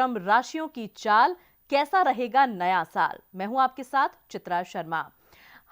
कार्यक्रम राशियों की चाल, कैसा रहेगा नया साल। मैं हूं आपके साथ चित्रा शर्मा।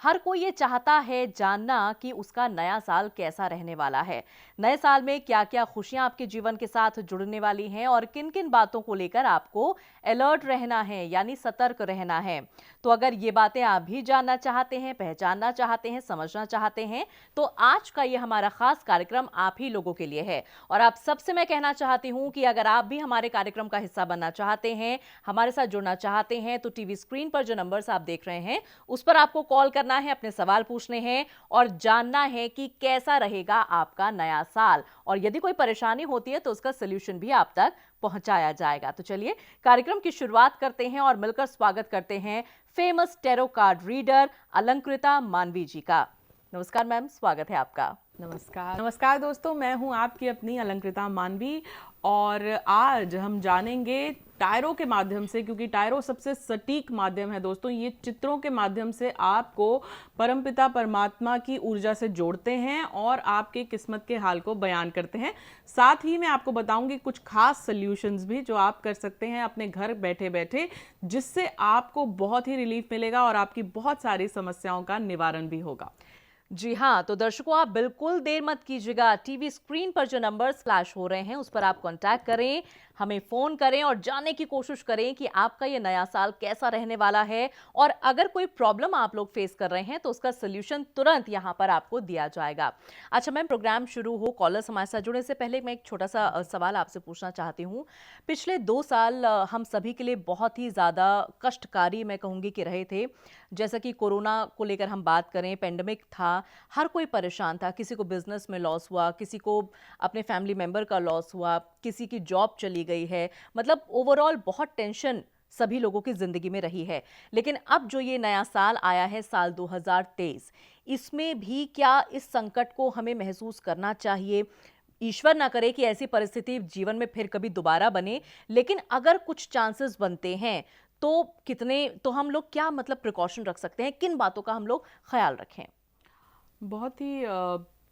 हर कोई ये चाहता है जानना कि उसका नया साल कैसा रहने वाला है। नए साल में क्या क्या खुशियां आपके जीवन के साथ जुड़ने वाली हैं और किन किन बातों को लेकर आपको अलर्ट रहना है, यानी सतर्क रहना है। तो अगर ये बातें आप भी जानना चाहते हैं, पहचानना चाहते हैं, समझना चाहते हैं, तो आज का ये हमारा खास कार्यक्रम आप ही लोगों के लिए है। और आप सबसे मैं कहना चाहती हूं कि अगर आप भी हमारे कार्यक्रम का हिस्सा बनना चाहते हैं, हमारे साथ जुड़ना चाहते हैं, तो टीवी स्क्रीन पर जो नंबर्स आप देख रहे हैं उस पर आपको कॉल करना है, अपने सवाल पूछने हैं और जानना है कि कैसा रहेगा आपका नया साल। और यदि कोई परेशानी होती है तो उसका सलूशन भी आप तक पहुंचाया जाएगा। तो चलिए कार्यक्रम की शुरुआत करते हैं और मिलकर स्वागत करते हैं famous tarot card reader Alankrita मानवी जी का। नमस्कार मैम, स्वागत है आपका। नमस्कार नमस्कार दोस्तों, मैं हूं आपकी अपनी अलंकृता मानवी और आज हम जानेंगे टायरो के माध्यम से, क्योंकि टायरो सबसे सटीक माध्यम है दोस्तों। ये चित्रों के माध्यम से आपको परमपिता परमात्मा की ऊर्जा से जोड़ते हैं और आपके किस्मत के हाल को बयान करते हैं। साथ ही मैं आपको बताऊंगी कुछ खास सॉल्यूशंस भी जो आप कर सकते हैं अपने घर बैठे बैठे, जिससे आपको बहुत ही रिलीफ मिलेगा और आपकी बहुत सारी समस्याओं का निवारण भी होगा। जी हाँ, तो दर्शकों आप बिल्कुल देर मत कीजिएगा। टीवी स्क्रीन पर जो नंबर्स फ्लैश हो रहे हैं उस पर आप कांटेक्ट करें, हमें फोन करें और जानने की कोशिश करें कि आपका ये नया साल कैसा रहने वाला है। और अगर कोई प्रॉब्लम आप लोग फेस कर रहे हैं तो उसका सोल्यूशन तुरंत यहाँ पर आपको दिया जाएगा। अच्छा मैम, प्रोग्राम शुरू हो, कॉलर्स हमारे साथ जुड़ने से पहले मैं एक छोटा सा सवाल आपसे पूछना चाहती हूँ। पिछले 2 साल हम सभी के लिए बहुत ही ज्यादा कष्टकारी मैं कहूँगी कि रहे थे। जैसा कि कोरोना को लेकर हम बात करें, पेंडेमिक था, हर कोई परेशान था। किसी को बिजनेस में लॉस हुआ, किसी को अपने फैमिली मेंबर का लॉस हुआ, किसी की जॉब चली गई है। मतलब ओवरऑल बहुत टेंशन सभी लोगों की जिंदगी में रही है। लेकिन अब जो ये नया साल आया है, साल 2023, इसमें भी क्या इस संकट को हमें महसूस करना चाहिए? ईश्वर ना करे कि ऐसी परिस्थिति जीवन में फिर कभी दोबारा बने, लेकिन अगर कुछ चांसेस बनते हैं तो कितने, तो हम लोग क्या मतलब प्रिकॉशन रख सकते हैं, किन बातों का हम लोग ख्याल रखें? बहुत ही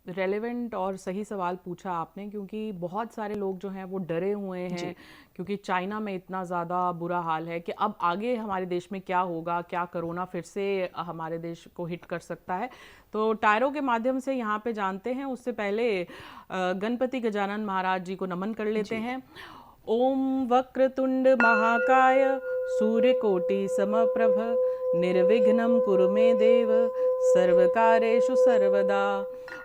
रेलेवेंट और सही सवाल पूछा आपने, क्योंकि बहुत सारे लोग जो हैं वो डरे हुए हैं, क्योंकि चाइना में इतना ज़्यादा बुरा हाल है कि अब आगे हमारे देश में क्या होगा, क्या कोरोना फिर से हमारे देश को हिट कर सकता है। तो टायरो के माध्यम से यहाँ पे जानते हैं। उससे पहले गणपति गजानन महाराज जी को नमन कर लेते हैं। ओम वक्रतुंड महाकाय सूर्यकोटि समप्रभ निर्विघ्नं कुरु मे देव सर्वकारेषु सर्वदा।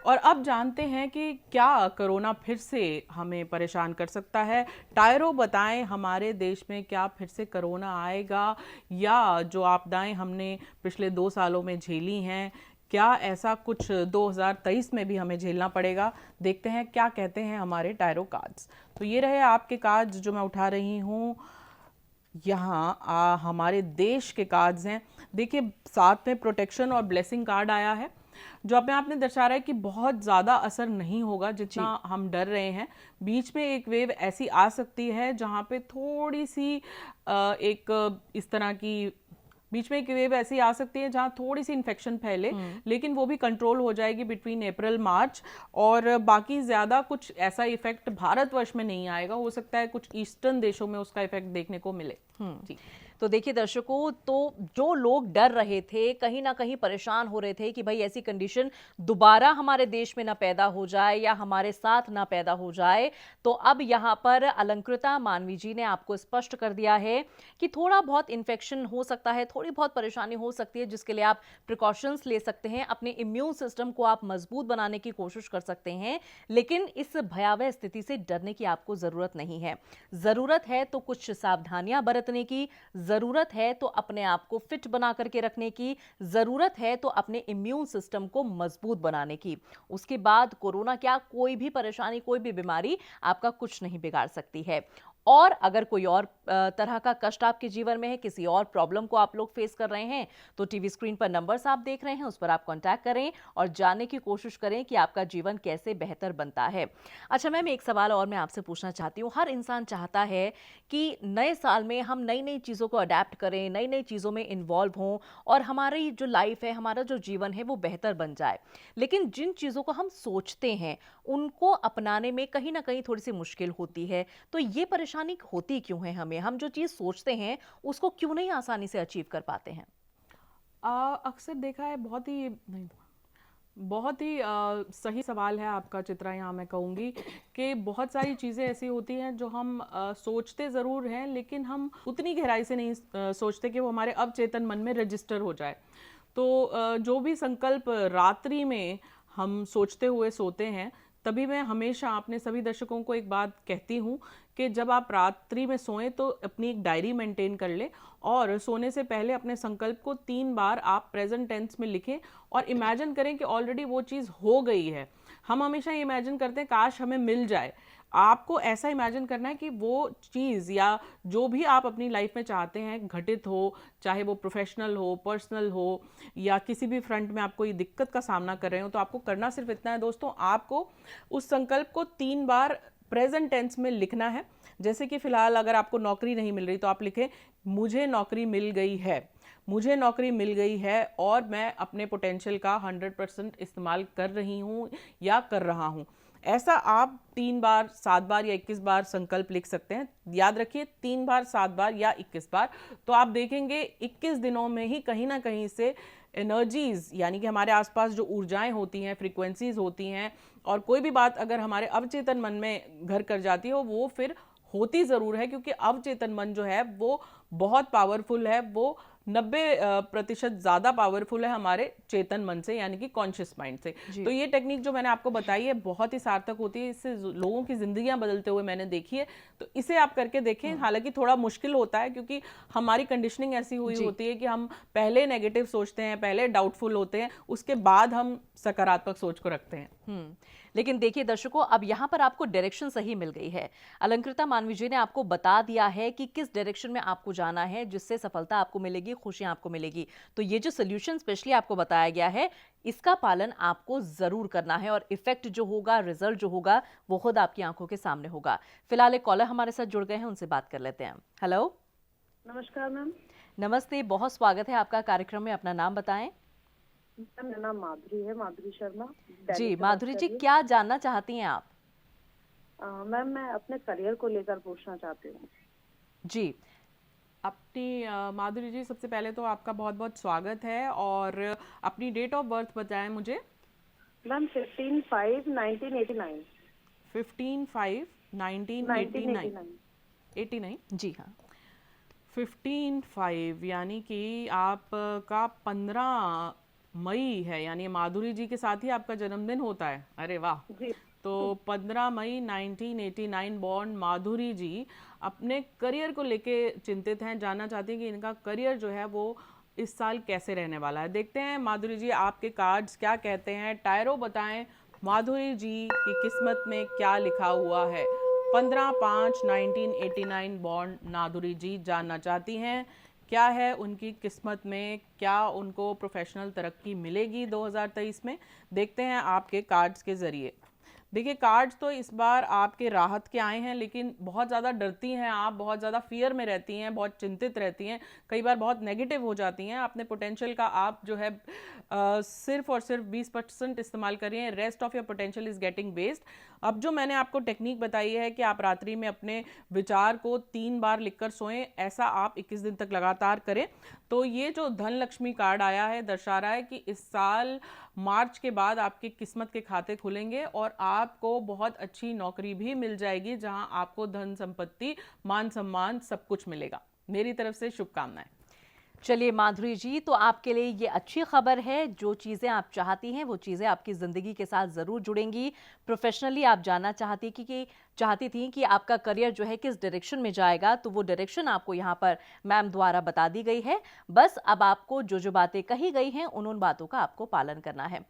और अब जानते हैं कि क्या कोरोना फिर से हमें परेशान कर सकता है। टायरो बताएं, हमारे देश में क्या फिर से कोरोना आएगा, या जो आपदाएं हमने पिछले 2 सालों में झेली हैं, क्या ऐसा कुछ 2023 में भी हमें झेलना पड़ेगा। देखते हैं क्या कहते हैं हमारे टायरो कार्ड्स। तो ये रहे आपके कार्ड्स जो मैं उठा रही हूँ। यहाँ हमारे देश के कार्ड्स हैं। देखिए, साथ में प्रोटेक्शन और ब्लेसिंग कार्ड आया है, जो अपने आप ने दर्शा रहा है कि बहुत ज़्यादा असर नहीं होगा जितना हम डर रहे हैं। बीच में एक वेव ऐसी आ सकती है जहाँ पे थोड़ी सी एक इस तरह की बीच में एक वेव ऐसी आ सकती है जहाँ थोड़ी सी इन्फेक्शन फैले, लेकिन वो भी कंट्रोल हो जाएगी बिटवीन अप्रैल मार्च। और बाकी ज़्यादा कुछ ऐसा इफेक्ट भारतवर्ष में नहीं आएगा। हो सकता है कुछ ईस्टर्न देशों में उसका इफेक्ट देखने को मिले। जी। तो देखिए दर्शकों, तो जो लोग डर रहे थे, कहीं ना कहीं परेशान हो रहे थे कि भाई ऐसी कंडीशन दोबारा हमारे देश में ना पैदा हो जाए या हमारे साथ ना पैदा हो जाए, तो अब यहाँ पर अलंकृता मानवी जी ने आपको स्पष्ट कर दिया है कि थोड़ा बहुत इन्फेक्शन हो सकता है, थोड़ी बहुत परेशानी हो सकती है, जिसके लिए आप प्रिकॉशंस ले सकते हैं, अपने इम्यून सिस्टम को आप मजबूत बनाने की कोशिश कर सकते हैं। लेकिन इस भयावह स्थिति से डरने की आपको जरूरत नहीं है। जरूरत है तो कुछ सावधानियां बरतने की, जरूरत है तो अपने आप को फिट बना करके रखने की, जरूरत है तो अपने इम्यून सिस्टम को मजबूत बनाने की। उसके बाद कोरोना क्या, कोई भी परेशानी, कोई भी बीमारी आपका कुछ नहीं बिगाड़ सकती है। और अगर कोई और तरह का कष्ट आपके जीवन में है, किसी और प्रॉब्लम को आप लोग फेस कर रहे हैं, तो टीवी स्क्रीन पर नंबर्स आप देख रहे हैं, उस पर आप कांटेक्ट करें और जानने की कोशिश करें कि आपका जीवन कैसे बेहतर बनता है। अच्छा मैम, एक सवाल और मैं आपसे पूछना चाहती हूँ। हर इंसान चाहता है कि नए साल में हम नई नई चीज़ों को अडेप्ट करें, नई नई चीज़ों में इन्वॉल्व हों और हमारी जो लाइफ है, हमारा जो जीवन है वो बेहतर बन जाए। लेकिन जिन चीज़ों को हम सोचते हैं उनको अपनाने में कहीं ना कहीं थोड़ी सी मुश्किल होती है। तो ये परेशानी परेशानी होती क्यों है हमें? हम जो चीज़ सोचते हैं उसको क्यों नहीं आसानी से अचीव कर पाते हैं? अक्सर देखा है, बहुत ही सही सवाल है आपका चित्रा। यहाँ मैं कहूँगी कि बहुत सारी चीज़ें ऐसी होती हैं जो हम सोचते ज़रूर हैं, लेकिन हम उतनी गहराई से नहीं सोचते कि वो हमारे अवचेतन मन में रजिस्टर हो जाए। तो जो भी संकल्प रात्रि में हम सोचते हुए सोते हैं, तभी मैं हमेशा अपने सभी दर्शकों को एक बात कहती हूँ कि जब आप रात्रि में सोएं तो अपनी एक डायरी मेंटेन कर लें और सोने से पहले अपने संकल्प को 3 बार आप प्रेजेंट टेंस में लिखें और इमेजिन करें कि ऑलरेडी वो चीज़ हो गई है। हम हमेशा इमेजिन करते हैं काश हमें मिल जाए। आपको ऐसा इमेजिन करना है कि वो चीज़ या जो भी आप अपनी लाइफ में चाहते हैं घटित हो, चाहे वो प्रोफेशनल हो, पर्सनल हो, या किसी भी फ्रंट में आप कोई दिक्कत का सामना कर रहे हो, तो आपको करना सिर्फ इतना है दोस्तों, आपको उस संकल्प को 3 बार प्रेजेंट टेंस में लिखना है। जैसे कि फिलहाल अगर आपको नौकरी नहीं मिल रही तो आप लिखें मुझे नौकरी मिल गई है, मुझे नौकरी मिल गई है और मैं अपने पोटेंशियल का 100% इस्तेमाल कर रही हूँ या कर रहा हूँ। ऐसा आप 3 बार, 7 बार या 21 बार संकल्प लिख सकते हैं। याद रखिए 3 बार, 7 बार या 21 बार। तो आप देखेंगे 21 दिनों में ही कहीं ना कहीं से एनर्जीज, यानी कि हमारे आसपास जो ऊर्जाएं होती हैं, फ्रीक्वेंसीज होती हैं, और कोई भी बात अगर हमारे अवचेतन मन में घर कर जाती हो, वो फिर होती ज़रूर है, क्योंकि अवचेतन मन जो है वो बहुत पावरफुल है। वो 90% ज़्यादा पावरफुल है हमारे चेतन मन से, यानी कि कॉन्शियस माइंड से। तो ये टेक्निक जो मैंने आपको बताई है बहुत ही सार्थक होती है, इससे लोगों की जिंदगियां बदलते हुए मैंने देखी है। तो इसे आप करके देखें। हालांकि थोड़ा मुश्किल होता है क्योंकि हमारी कंडीशनिंग ऐसी हुई होती है कि हम पहले नेगेटिव सोचते हैं, पहले डाउटफुल होते हैं, उसके बाद हम सकारात्मक सोच को रखते हैं। लेकिन देखिए दर्शकों, अब यहाँ पर आपको डायरेक्शन सही मिल गई है। अलंकृता मानवी जी ने आपको बता दिया है कि किस डायरेक्शन में आपको जाना है, जिससे सफलता आपको मिलेगी, खुशियां आपको मिलेगी। तो ये जो सोल्यूशन स्पेशली आपको बताया गया है, इसका पालन आपको जरूर करना है और इफेक्ट जो होगा, रिजल्ट जो होगा, वो खुद आपकी आंखों के सामने होगा। फिलहाल एक कॉलर हमारे साथ जुड़ गए हैं, उनसे बात कर लेते हैं। हेलो, नमस्कार मैम। नमस्ते, बहुत स्वागत है आपका कार्यक्रम में। अपना नाम बताएं। मेरा नाम माधुरी है, माधुरी शर्मा। जी दिल्ली से माधुरी बात जी, कर रही क्या जानना चाहती हैं आप? हूँ। मैम मैं अपने करियर को लेकर पूछना चाहती हूँ। जी अपनी माधुरी जी, सबसे पहले तो आपका बहुत बहुत स्वागत है, और अपनी डेट ऑफ बर्थ बताएं मुझे। मैम 15/5/1989। 15/5/1989। 89। जी हाँ। 15/5 यानी कि आपका 15 मई है, यानी माधुरी जी के साथ ही आपका जन्मदिन होता है। अरे वाह। जी। तो 15 मई 1989 बॉर्न माधुरी जी अपने करियर को लेके चिंतित हैं, जानना चाहती हैं कि इनका करियर जो है वो इस साल कैसे रहने वाला है। देखते हैं माधुरी जी आपके कार्ड्स क्या कहते हैं। टायरो बताएं माधुरी जी की किस्मत में क्या लिखा हुआ है। 15/5/1989 बॉर्न माधुरी जी जानना चाहती हैं क्या है उनकी किस्मत में, क्या उनको प्रोफेशनल तरक्की मिलेगी 2023 में। देखते हैं आपके कार्ड्स के जरिए। देखिए, कार्ड्स तो इस बार आपके राहत के आए हैं, लेकिन बहुत ज़्यादा डरती हैं आप, बहुत ज़्यादा फियर में रहती हैं, बहुत चिंतित रहती हैं, कई बार बहुत नेगेटिव हो जाती हैं। अपने पोटेंशियल का आप जो है सिर्फ और सिर्फ 20% इस्तेमाल कर रही हैं। Rest of your potential is getting waste. अब जो मैंने आपको टेक्निक बताई है कि आप रात्रि में अपने विचार को 3 बार लिखकर सोएं, ऐसा आप 21 दिन तक लगातार करें। तो ये जो धन लक्ष्मी कार्ड आया है दर्शा रहा है कि इस साल मार्च के बाद आपकी किस्मत के खाते खुलेंगे और आपको बहुत अच्छी नौकरी भी मिल जाएगी, जहां आपको धन संपत्ति, मान सम्मान सब कुछ मिलेगा। मेरी तरफ से शुभकामनाएं। चलिए माधुरी जी, तो आपके लिए ये अच्छी खबर है। जो चीज़ें आप चाहती हैं वो चीज़ें आपकी ज़िंदगी के साथ ज़रूर जुड़ेंगी। प्रोफेशनली आप जानना चाहती थी कि आपका करियर जो है किस डायरेक्शन में जाएगा, तो वो डायरेक्शन आपको यहाँ पर मैम द्वारा बता दी गई है। बस अब आपको जो जो बातें कही गई हैं उन बातों का आपको पालन करना है।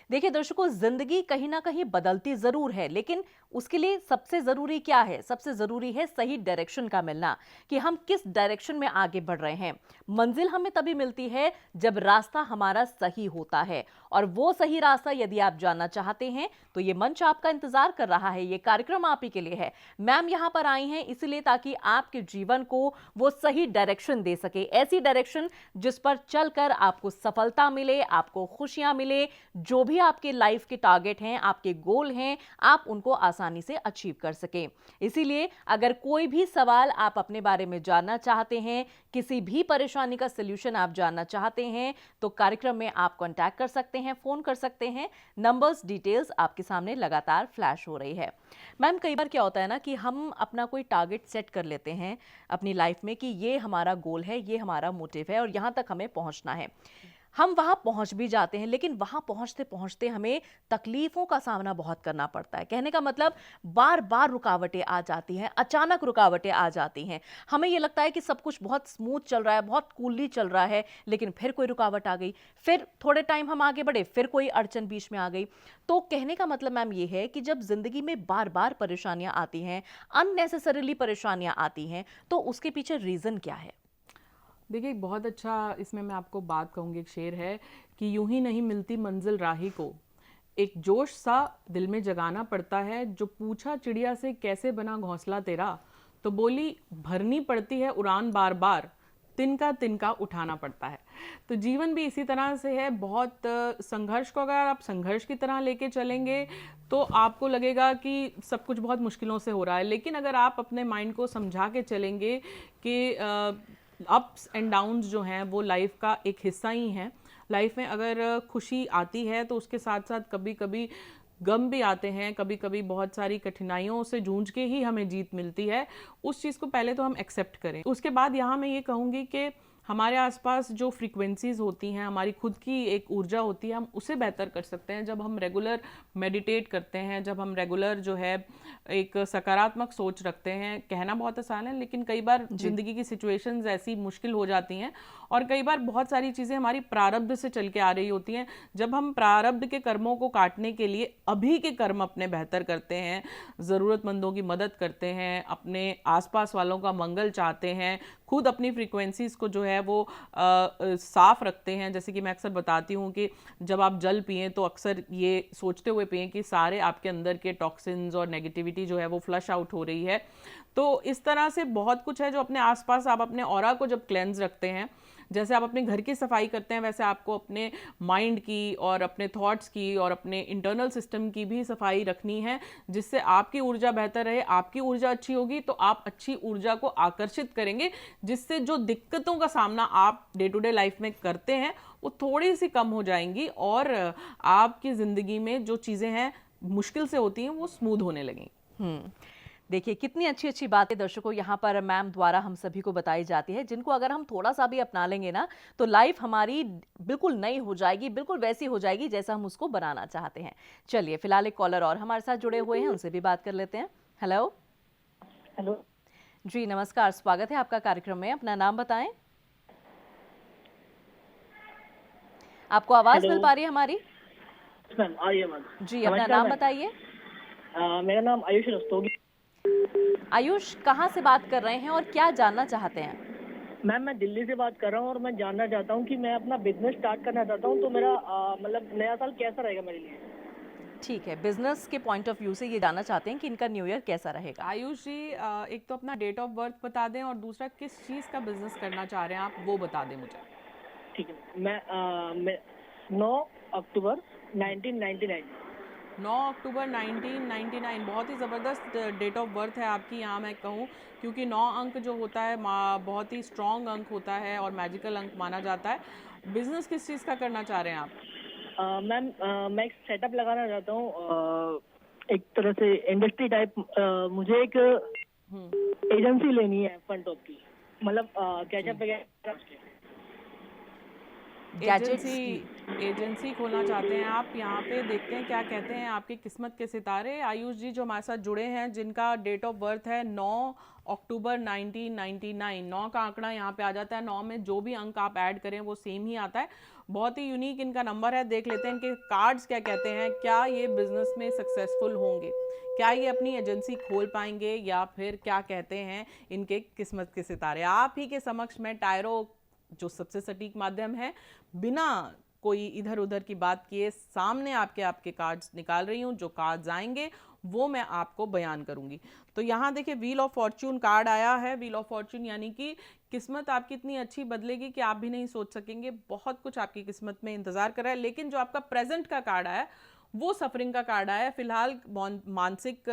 देखिए दर्शकों, जिंदगी कहीं ना कहीं बदलती जरूर है, लेकिन उसके लिए सबसे जरूरी क्या है? सबसे जरूरी है सही डायरेक्शन का मिलना, कि हम किस डायरेक्शन में आगे बढ़ रहे हैं। मंजिल हमें तभी मिलती है जब रास्ता हमारा सही होता है, और वो सही रास्ता यदि आप जानना चाहते हैं तो ये मंच आपका इंतजार कर रहा है, ये कार्यक्रम आप ही के लिए लिए है। मैम यहाँ पर आई हैं इसलिए ताकि आपके जीवन को वो सही डायरेक्शन दे सके, ऐसी डायरेक्शन जिस पर चलकर आपको सफलता मिले, आपको खुशियां मिले, जो भी आपके लाइफ के टारगेट हैं, आपके गोल हैं, आप उनको आसानी से अचीव कर सके। इसीलिए अगर कोई भी सवाल आप अपने बारे में जानना चाहते हैं, किसी भी परेशानी का सलूशन आप जानना चाहते हैं, तो कार्यक्रम में आप कांटेक्ट कर सकते हैं, फोन कर सकते हैं। नंबर्स, डिटेल्स आपके सामने लगातार फ्लैश हो रही है। मैम कई बार क्या होता है ना कि हम अपना कोई टारगेट सेट कर लेते हैं अपनी लाइफ में कि ये हमारा गोल है, ये हमारा मोटिव है और यहां तक हमें पहुंचना है। हम वहां पहुंच भी जाते हैं, लेकिन वहां पहुंचते पहुंचते हमें तकलीफों का सामना बहुत करना पड़ता है। कहने का मतलब बार बार रुकावटें आ जाती हैं, अचानक रुकावटें आ जाती हैं। हमें ये लगता है कि सब कुछ बहुत स्मूथ चल रहा है, बहुत कूलली चल रहा है, लेकिन फिर कोई रुकावट आ गई, फिर थोड़े टाइम हम आगे बढ़े, फिर कोई अड़चन बीच में आ गई। तो कहने का मतलब मैम ये है कि जब जिंदगी में बार बार परेशानियां आती हैं, अननेसेसरीली परेशानियां आती हैं, तो उसके पीछे रीजन क्या है? देखिए, एक बहुत अच्छा इसमें मैं आपको बात कहूँगी, एक शेर है कि यूं ही नहीं मिलती मंजिल राही को, एक जोश सा दिल में जगाना पड़ता है। जो पूछा चिड़िया से कैसे बना घोंसला तेरा, तो बोली भरनी पड़ती है उड़ान बार बार, तिनका तिनका उठाना पड़ता है। तो जीवन भी इसी तरह से है। बहुत संघर्ष को अगर आप संघर्ष की तरह लेके चलेंगे तो आपको लगेगा कि सब कुछ बहुत मुश्किलों से हो रहा है, लेकिन अगर आप अपने माइंड को समझा के चलेंगे कि अप्स एंड डाउन्स जो हैं वो लाइफ का एक हिस्सा ही हैं। लाइफ में अगर खुशी आती है तो उसके साथ साथ कभी कभी गम भी आते हैं, कभी कभी बहुत सारी कठिनाइयों से जूझ के ही हमें जीत मिलती है। उस चीज़ को पहले तो हम एक्सेप्ट करें। उसके बाद यहाँ मैं ये कहूँगी कि हमारे आसपास जो फ्रीक्वेंसीज होती हैं, हमारी खुद की एक ऊर्जा होती है, हम उसे बेहतर कर सकते हैं जब हम रेगुलर मेडिटेट करते हैं, जब हम रेगुलर जो है एक सकारात्मक सोच रखते हैं। कहना बहुत आसान है, लेकिन कई बार जिंदगी की सिचुएशंस ऐसी मुश्किल हो जाती हैं और कई बार बहुत सारी चीज़ें हमारी प्रारब्ध से चल के आ रही होती हैं। जब हम प्रारब्ध के कर्मों को काटने के लिए अभी के कर्म अपने बेहतर करते हैं, ज़रूरतमंदों की मदद करते हैं, अपने आसपास वालों का मंगल चाहते हैं, खुद अपनी फ्रीक्वेंसीज को जो है वो साफ रखते हैं। जैसे कि मैं अक्सर बताती हूँ कि जब आप जल पिएं तो अक्सर ये सोचते हुए पिएं कि सारे आपके अंदर के टॉक्सिन्स और नेगेटिविटी जो है वो फ्लश आउट हो रही है। तो इस तरह से बहुत कुछ है जो अपने आसपास आप अपने ऑरा को जब क्लेंज रखते हैं, जैसे आप अपने घर की सफाई करते हैं, वैसे आपको अपने माइंड की और अपने थॉट्स की और अपने इंटरनल सिस्टम की भी सफाई रखनी है, जिससे आपकी ऊर्जा बेहतर रहे। आपकी ऊर्जा अच्छी होगी तो आप अच्छी ऊर्जा को आकर्षित करेंगे, जिससे जो दिक्कतों का सामना आप डे टू डे लाइफ में करते हैं वो थोड़ी सी कम हो जाएंगी और आपकी ज़िंदगी में जो चीज़ें हैं मुश्किल से होती हैं वो स्मूथ होने लगेंगी। देखिए कितनी अच्छी अच्छी बातें दर्शकों यहाँ पर मैम द्वारा हम सभी को बताई जाती है, जिनको अगर हम थोड़ा सा भी अपना लेंगे ना तो लाइफ हमारी बिल्कुल नई हो जाएगी, बिल्कुल वैसी हो जाएगी जैसा हम उसको बनाना चाहते हैं। चलिए फिलहाल एक कॉलर और हमारे साथ जुड़े हुए हैं, उनसे भी बात कर लेते हैं। हेलो। हेलो जी नमस्कार, स्वागत है आपका कार्यक्रम में। अपना नाम बताएं। आपको आवाज मिल पा रही है हमारी? मैम, आइए मैम। जी अपना नाम बताइए। मेरा नाम आयुष रस्तोगी। आयुष कहाँ से बात कर रहे हैं और क्या जानना चाहते हैं? मैम, मैं दिल्ली से बात कर रहा हूँ और मैं जानना चाहता हूँ कि मैं अपना बिजनेस स्टार्ट करना चाहता हूँ, तो मेरा मतलब नया साल कैसा रहेगा मेरे लिए? ठीक है, बिजनेस के पॉइंट ऑफ व्यू से ये जानना चाहते हैं कि इनका न्यू ईयर कैसा रहेगा। आयुष जी, एक तो अपना डेट ऑफ बर्थ बता दें और दूसरा किस चीज़ का बिजनेस करना चाह रहे हैं आप, वो बता दें मुझे। ठीक है, मैं 9 अक्टूबर 1999। 9 अक्टूबर 1999 बहुत ही ज़बरदस्त डेट ऑफ बर्थ है आपकी, यहाँ मैं कहूँ, क्योंकि 9 अंक जो होता है बहुत ही स्ट्रॉन्ग अंक होता है और मैजिकल अंक माना जाता है। बिजनेस किस चीज़ का करना चाह रहे हैं आप? मैम, मैं एक सेटअप लगाना चाहता हूँ, एक तरह से इंडस्ट्री टाइप। मुझे एक एजेंसी लेनी है फ्रंट ऑफ की, मतलब कैचअप वगैरह। एजेंसी खोलना चाहते हैं आप। यहाँ पे देखते हैं क्या कहते हैं आपकी किस्मत के सितारे। आयुष जी जो हमारे साथ जुड़े हैं, जिनका डेट ऑफ बर्थ है 9 अक्टूबर 1999। 9 का आंकड़ा यहाँ पे आ जाता है। 9 में जो भी अंक आप ऐड करें वो सेम ही आता है। बहुत ही यूनिक इनका नंबर है। देख लेते हैं इनके कार्ड्स क्या कहते हैं। क्या ये बिजनेस में सक्सेसफुल होंगे, क्या ये अपनी एजेंसी खोल पाएंगे, या फिर क्या कहते हैं इनके किस्मत के सितारे। आप ही के समक्ष में टायरो, जो सबसे सटीक माध्यम है, बिना कोई इधर उधर की बात किए सामने आपके कार्ड्स निकाल रही हूँ। जो कार्ड्स आएंगे वो मैं आपको बयान करूंगी। तो यहाँ देखिए व्हील ऑफ फॉर्च्यून कार्ड आया है। व्हील ऑफ फॉर्च्यून यानी कि किस्मत आपकी इतनी अच्छी बदलेगी कि आप भी नहीं सोच सकेंगे, बहुत कुछ आपकी किस्मत में इंतजार कर रहा है। लेकिन जो आपका प्रेजेंट का कार्ड आया वो सफरिंग का कार्ड आया है। फिलहाल मानसिक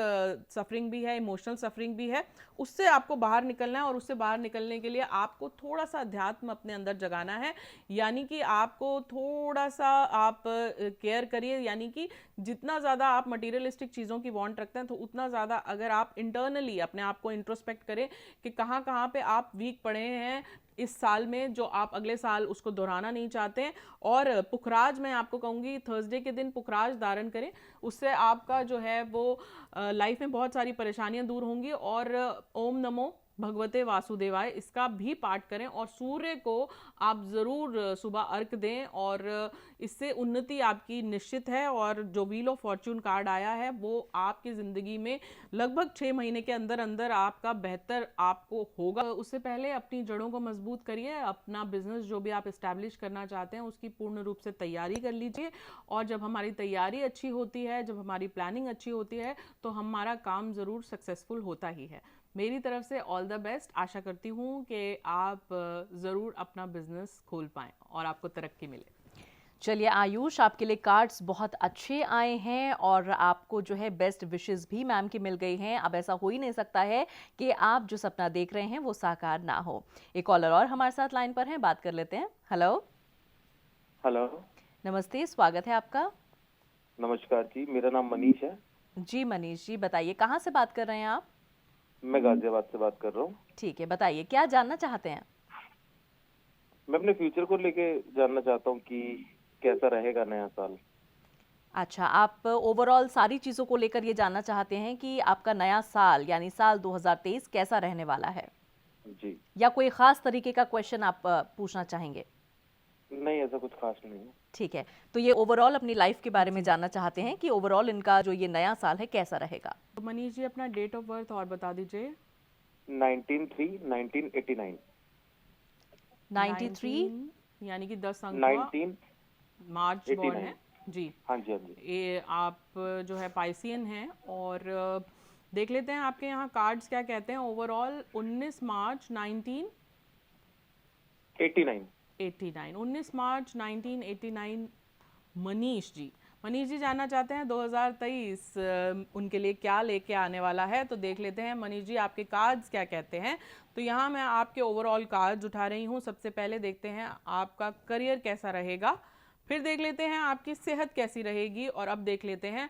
सफरिंग भी है, इमोशनल सफरिंग भी है, उससे आपको बाहर निकलना है। और उससे बाहर निकलने के लिए आपको थोड़ा सा अध्यात्म अपने अंदर जगाना है, यानी कि आपको थोड़ा सा आप केयर करिए। यानी कि जितना ज़्यादा आप मटीरियलिस्टिक चीज़ों की वांट रखते हैं तो उतना ज़्यादा अगर आप इंटरनली अपने आप को इंट्रोस्पेक्ट करें कि कहाँ कहाँ पे आप वीक पड़े हैं इस साल में, जो आप अगले साल उसको दोहराना नहीं चाहते हैं। और पुखराज मैं आपको कहूँगी थर्सडे के दिन पुखराज धारण करें, उससे आपका जो है वो लाइफ में बहुत सारी परेशानियां दूर होंगी। और ओम नमो भगवते वासुदेवाय इसका भी पाठ करें। और सूर्य को आप ज़रूर सुबह अर्घ दें, और इससे उन्नति आपकी निश्चित है। और जो व्हील ऑफ फॉर्च्यून कार्ड आया है वो आपकी ज़िंदगी में लगभग 6 महीने के अंदर अंदर आपका बेहतर आपको होगा। उससे पहले अपनी जड़ों को मजबूत करिए, अपना बिजनेस जो भी आप इस्टेब्लिश करना चाहते हैं उसकी पूर्ण रूप से तैयारी कर लीजिए। और जब हमारी तैयारी अच्छी होती है, जब हमारी प्लानिंग अच्छी होती है, तो हमारा काम ज़रूर सक्सेसफुल होता ही है। मेरी तरफ से ऑल द बेस्ट। आशा करती हूँ कि आप ज़रूर अपना बिजनेस खोल पाएँ और आपको तरक्की मिले। चलिए आयुष, आपके लिए कार्ड्स बहुत अच्छे आए हैं और आपको जो है बेस्ट विशेस भी मैम की मिल गई हैं। अब ऐसा हो ही नहीं सकता है कि आप जो सपना देख रहे हैं वो साकार ना हो। एक कॉलर और हमारे साथ लाइन पर हैं, बात कर लेते हैं। हेलो हेलो, नमस्ते, स्वागत है आपका। नमस्कार जी, मेरा नाम मनीष है। जी मनीष जी, बताइए कहाँ से बात कर रहे हैं आप? मैं गाजियाबाद से बात कर रहा हूँ। ठीक है, बताइए क्या जानना चाहते हैं? मैं अपने फ्यूचर को लेके जानना चाहता हूँ कि कैसा रहेगा नया साल। अच्छा, आप ओवरऑल सारी चीज़ों को लेकर ये जानना चाहते हैं कि आपका नया साल यानी साल 2023 कैसा रहने वाला है, जी। या कोई खास तरीके का क्वेश्चन आप पूछना चाहेंगे? नहीं, ऐसा कुछ खास नहीं है। ठीक है, तो ये ओवरऑल अपनी लाइफ के बारे में जानना चाहते हैं कि ओवरऑल इनका जो ये नया साल है कैसा रहेगा। तो मनीष जी अपना डेट ऑफ बर्थ और बता दीजिए। 19/3/1989। 93 यानी कि 10 अंक हुआ। 19 मार्च बॉर्न है जी। हाँ जी, हाँ जी। ये आप जो है पाइसियन हैं। और देख लेते हैं आपके यहाँ कार्ड्स क्या कहते हैं। ओवरऑल 19 मार्च 89। 19 मार्च 1989। मनीष जी जानना चाहते हैं 2023 उनके लिए क्या लेके आने वाला है। तो देख लेते हैं मनीष जी आपके कार्ड्स क्या कहते हैं। तो यहाँ मैं आपके ओवरऑल कार्ड्स उठा रही हूँ। सबसे पहले देखते हैं आपका करियर कैसा रहेगा, फिर देख लेते हैं आपकी सेहत कैसी रहेगी, और अब देख लेते हैं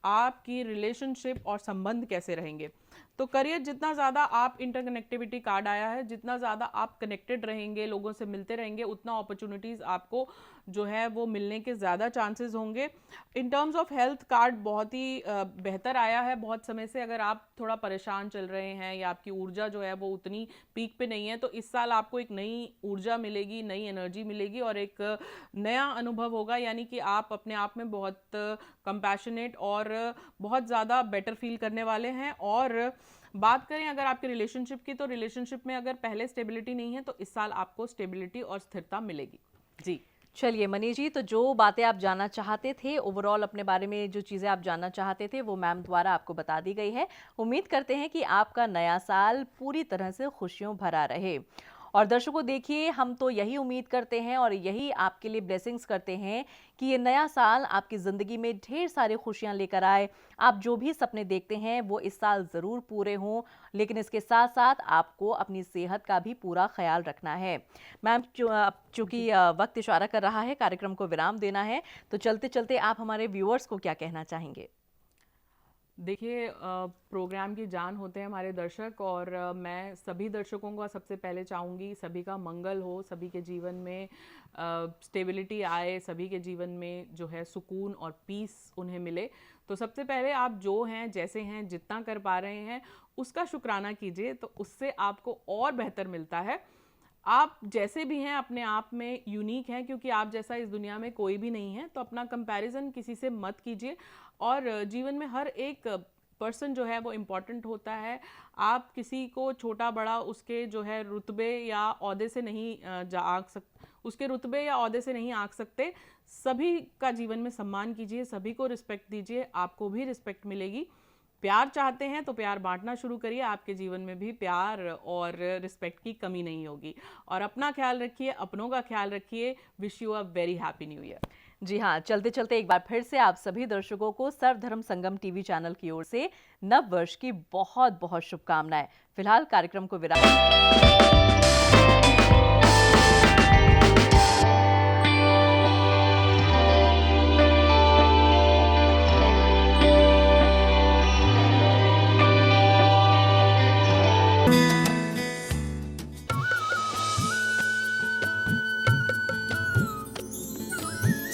आपकी रिलेशनशिप और संबंध कैसे रहेंगे। तो करियर, जितना ज़्यादा आप इंटरकनेक्टिविटी कार्ड आया है, जितना ज़्यादा आप कनेक्टेड रहेंगे, लोगों से मिलते रहेंगे, उतना अपॉर्चुनिटीज़ आपको जो है वो मिलने के ज़्यादा चांसेस होंगे। In terms of health card बहुत ही बेहतर आया है। बहुत समय से अगर आप थोड़ा परेशान चल रहे हैं या आपकी ऊर्जा जो है वो उतनी पीक पे नहीं है, तो इस साल आपको एक नई ऊर्जा मिलेगी, नई एनर्जी मिलेगी और एक नया अनुभव होगा। यानी कि आप अपने आप में बहुत कंपैशनेट और बहुत ज़्यादा बेटर फील करने वाले हैं। और बात करें अगर आपके रिलेशनशिप की, तो रिलेशनशिप में अगर पहले स्टेबिलिटी नहीं है तो इस साल आपको स्टेबिलिटी और स्थिरता मिलेगी जी। चलिए मनीष जी, तो जो बातें आप जानना चाहते थे, ओवरऑल अपने बारे में जो चीज़ें आप जानना चाहते थे, वो मैम द्वारा आपको बता दी गई है। उम्मीद करते हैं कि आपका नया साल पूरी तरह से खुशियों भरा रहे। और दर्शकों देखिए, हम तो यही उम्मीद करते हैं और यही आपके लिए ब्लेसिंग्स करते हैं कि ये नया साल आपकी ज़िंदगी में ढेर सारी खुशियां लेकर आए। आप जो भी सपने देखते हैं वो इस साल ज़रूर पूरे हों, लेकिन इसके साथ साथ आपको अपनी सेहत का भी पूरा ख्याल रखना है। मैम चूँकि वक्त इशारा कर रहा है, कार्यक्रम को विराम देना है, तो चलते चलते आप हमारे व्यूअर्स को क्या कहना चाहेंगे? देखिए, प्रोग्राम की जान होते हैं हमारे दर्शक, और मैं सभी दर्शकों का सबसे पहले चाहूँगी सभी का मंगल हो, सभी के जीवन में स्टेबिलिटी आए, सभी के जीवन में जो है सुकून और पीस उन्हें मिले। तो सबसे पहले आप जो हैं, जैसे हैं, जितना कर पा रहे हैं उसका शुक्राना कीजिए, तो उससे आपको और बेहतर मिलता है। आप जैसे भी हैं अपने आप में यूनिक हैं, क्योंकि आप जैसा इस दुनिया में कोई भी नहीं है। तो अपना कंपैरिजन किसी से मत कीजिए, और जीवन में हर एक पर्सन जो है वो इम्पॉर्टेंट होता है। आप किसी को छोटा बड़ा उसके जो है रुतबे या ओहदे से नहीं आंक सकते, उसके रुतबे या ओहदे से नहीं आंक सकते। सभी का जीवन में सम्मान कीजिए, सभी को रिस्पेक्ट दीजिए, आपको भी रिस्पेक्ट मिलेगी। प्यार चाहते हैं तो प्यार बांटना शुरू करिए, आपके जीवन में भी प्यार और रिस्पेक्ट की कमी नहीं होगी। और अपना ख्याल रखिए, अपनों का ख्याल रखिए। Wish you a very happy new year. जी हाँ, चलते चलते एक बार फिर से आप सभी दर्शकों को सर्वधर्म संगम टीवी चैनल की ओर से नव वर्ष की बहुत बहुत शुभकामनाएं। फिलहाल कार्यक्रम को विराम।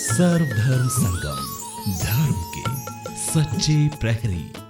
सर्वधर्म संगम, धर्म के सच्चे प्रहरी।